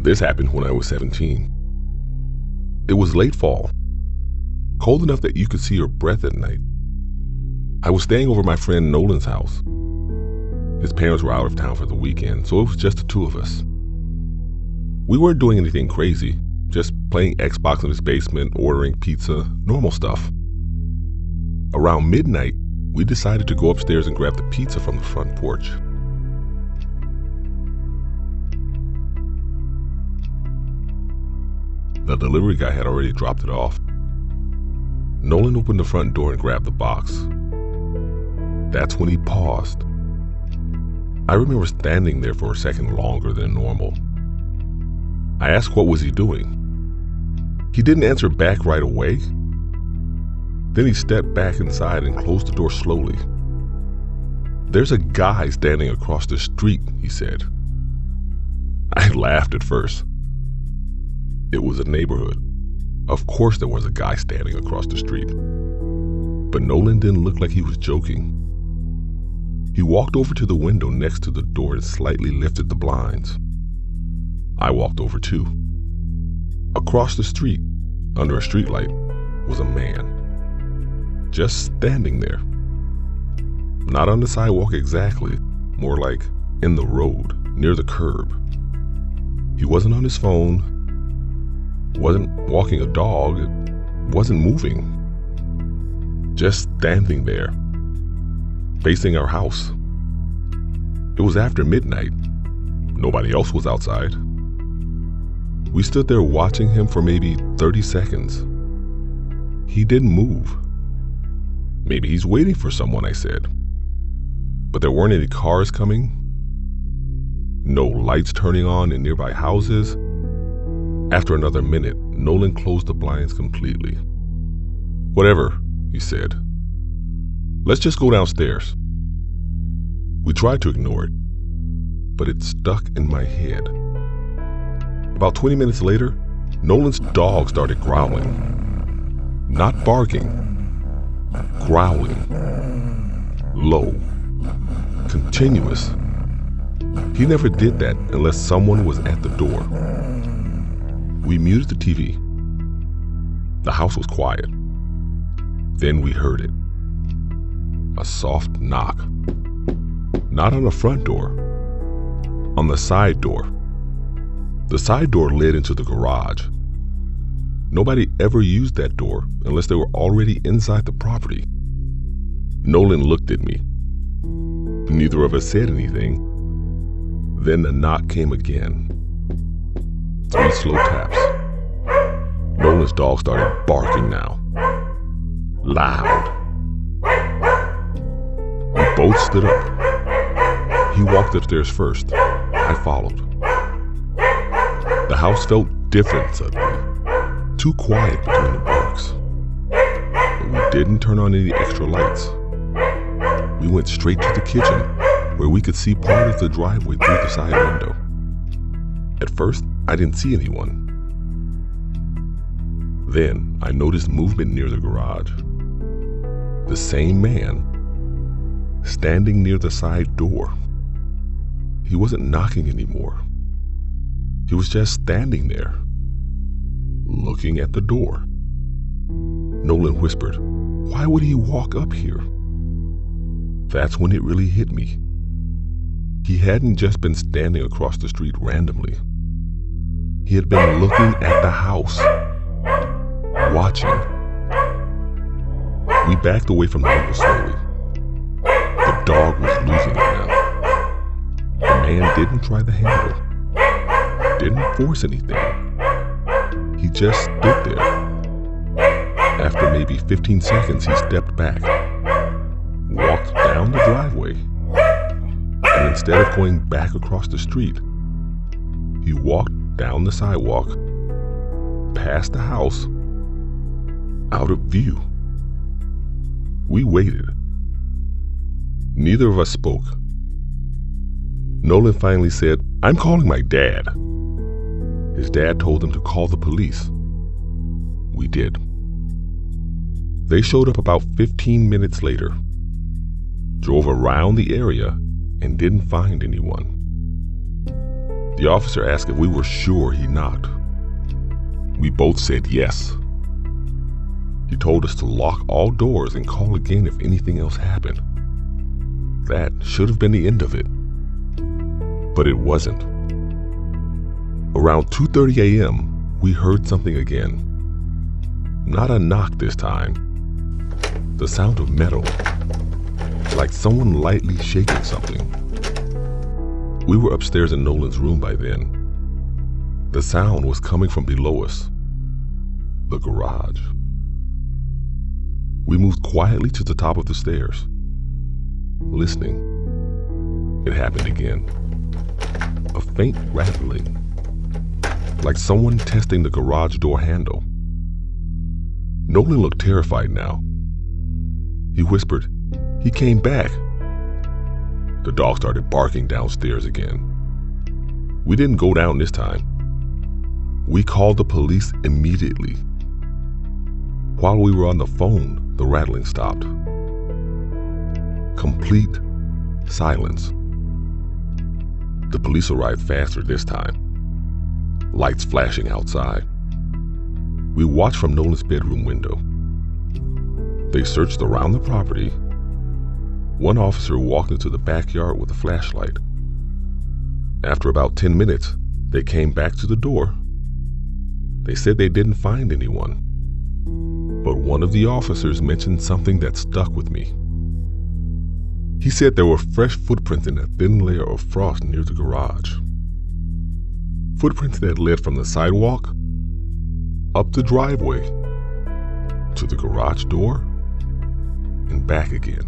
This happened when I was 17. It was late fall, cold enough that you could see your breath at night. I was staying over my friend Nolan's house. His parents were out of town for the weekend, so it was just the two of us. We weren't doing anything crazy, just playing Xbox in his basement, ordering pizza, normal stuff. Around midnight, we decided to go upstairs and grab the pizza from the front porch. The delivery guy had already dropped it off. Nolan opened the front door and grabbed the box. That's when he paused. I remember standing there for a second longer than normal. I asked what was he doing. He didn't answer back right away. Then he stepped back inside and closed the door slowly. "There's a guy standing across the street," he said. I laughed at first. It was a neighborhood. Of course there was a guy standing across the street. But Nolan didn't look like he was joking. He walked over to the window next to the door and slightly lifted the blinds. I walked over too. Across the street, under a streetlight, was a man. Just standing there. Not on the sidewalk exactly, more like in the road, near the curb. He wasn't on his phone, wasn't walking a dog, it wasn't moving. Just standing there, facing our house. It was after midnight. Nobody else was outside. We stood there watching him for maybe 30 seconds. He didn't move. "Maybe he's waiting for someone," I said. But there weren't any cars coming. No lights turning on in nearby houses. After another minute, Nolan closed the blinds completely. "Whatever," he said. "Let's just go downstairs." We tried to ignore it, but it stuck in my head. About 20 minutes later, Nolan's dog started growling. Not barking, growling. Low. Continuous. He never did that unless someone was at the door. We muted the TV. The house was quiet. Then we heard it. A soft knock. Not on the front door, on the side door. The side door led into the garage. Nobody ever used that door unless they were already inside the property. Nolan looked at me. Neither of us said anything. Then the knock came again. 3 slow taps. Nolan's dog started barking now. Loud. We both stood up. He walked upstairs first. I followed. The house felt different suddenly. Too quiet between the barks. But we didn't turn on any extra lights. We went straight to the kitchen, where we could see part of the driveway through the side window. At first, I didn't see anyone. Then I noticed movement near the garage. The same man, standing near the side door. He wasn't knocking anymore. He was just standing there, looking at the door. Nolan whispered, "Why would he walk up here?" That's when it really hit me. He hadn't just been standing across the street randomly. He had been looking at the house, watching. We backed away from the window slowly. The dog was losing it now. The man didn't try the handle, didn't force anything. He just stood there. After maybe 15 seconds, he stepped back, walked down the driveway, and instead of going back across the street, he walked down the sidewalk, past the house, out of view. We waited. Neither of us spoke. Nolan finally said, "I'm calling my dad." His dad told him to call the police. We did. They showed up about 15 minutes later, drove around the area, and didn't find anyone. The officer asked if we were sure he knocked. We both said yes. He told us to lock all doors and call again if anything else happened. That should have been the end of it. But it wasn't. Around 2:30 a.m., we heard something again. Not a knock this time. The sound of metal, like someone lightly shaking something. We were upstairs in Nolan's room by then. The sound was coming from below us, the garage. We moved quietly to the top of the stairs, listening. It happened again. A faint rattling, like someone testing the garage door handle. Nolan looked terrified now. He whispered, "He came back." The dog started barking downstairs again. We didn't go down this time. We called the police immediately. While we were on the phone, the rattling stopped. Complete silence. The police arrived faster this time, lights flashing outside. We watched from Nolan's bedroom window. They searched around the property. One officer walked into the backyard with a flashlight. After about 10 minutes, they came back to the door. They said they didn't find anyone. But one of the officers mentioned something that stuck with me. He said there were fresh footprints in a thin layer of frost near the garage. Footprints that led from the sidewalk, up the driveway, to the garage door, and back again.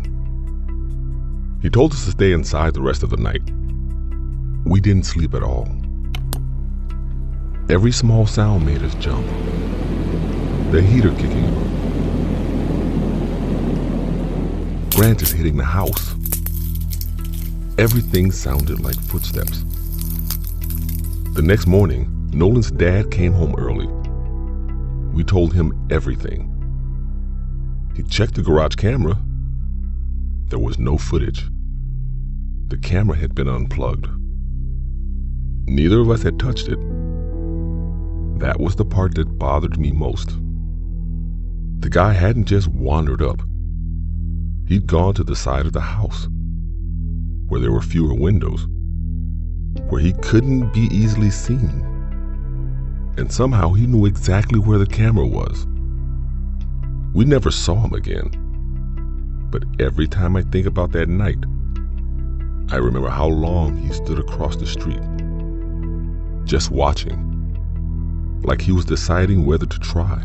He told us to stay inside the rest of the night. We didn't sleep at all. Every small sound made us jump. The heater kicking on. Branches hitting the house. Everything sounded like footsteps. The next morning, Nolan's dad came home early. We told him everything. He checked the garage camera. There was no footage. The camera had been unplugged. Neither of us had touched it. That was the part that bothered me most. The guy hadn't just wandered up. He'd gone to the side of the house, where there were fewer windows, where he couldn't be easily seen. And somehow he knew exactly where the camera was. We never saw him again. But every time I think about that night, I remember how long he stood across the street, just watching, like he was deciding whether to try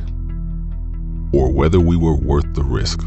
or whether we were worth the risk.